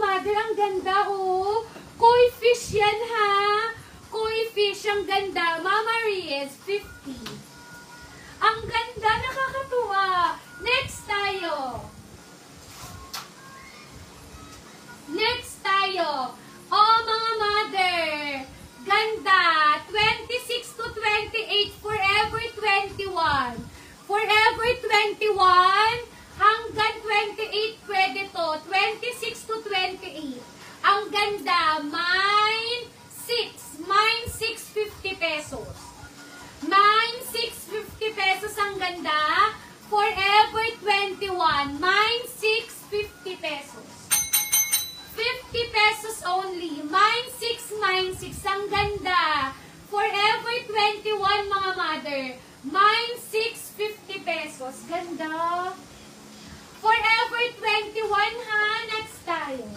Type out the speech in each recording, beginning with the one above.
mother, ang ganda, oh. Koi fish yan, ha? Koi fish, ang ganda. Mama Riz, 50. Ang ganda, nakakatuwa. Next tayo. Next tayo. Oh, mga mother. Ganda. 26 to 28. Forever 21. Forever 21. Hanggang 28 pwede to. 26 to 28. Ang ganda. Mine 6. Mine 650 pesos. Mine 650 pesos. Ang ganda. Forever 21. Mine 650 pesos. 50 pesos only. Mine 6, mine 6. Ang ganda. Forever 21, mga mother. Mine 650 pesos. Ganda. Forever 21, ha? Next tayo.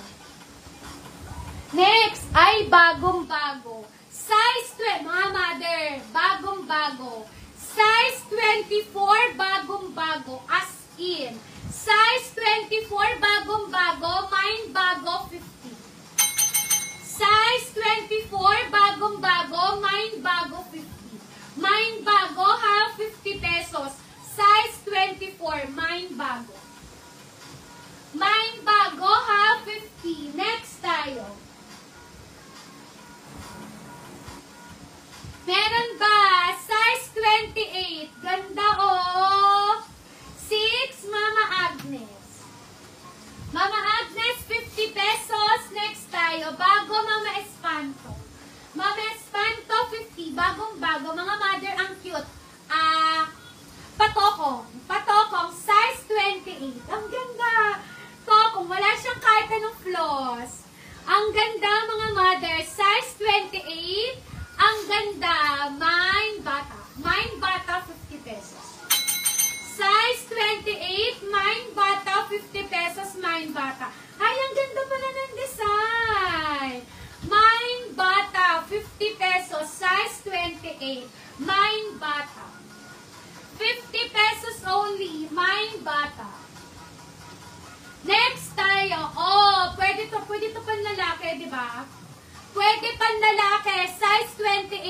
Next ay bagong-bago. Size 20, mga mother. Bagong-bago. Size 24, bagong-bago. As in. Size 24, bagong-bago. Mine bago, 50. Size 24, bagong-bago. Mine bago, 50. Mine bago, ha? 50 pesos. Size 24, mine bago. Mine bago, ha? 50. Next tayo. Meron ba? Size 28. Ganda, oh. 6, Mama Agnes. Mama Agnes, 50 pesos. Next tayo. Bago, Mama Espanto. Mama Espanto, 50. Bagong-bago. Mga mother, ang cute. Patokong. Patokong, size 28. Ang ganda. Tokong, wala siyang kahit anong flaws. Ang ganda, mga mother. Size 28. Ang ganda. Mine bata. Mine bata, 50 pesos. Size 28, mine bata, 50 pesos, mine bata. Ay, ang ganda pala ng design. Mine bata, 50 pesos, size 28, mine bata. 50 pesos only, mine bata. Next tayo. Oh, pwede to panlalaki, di ba? Pwede panlalaki, size 28.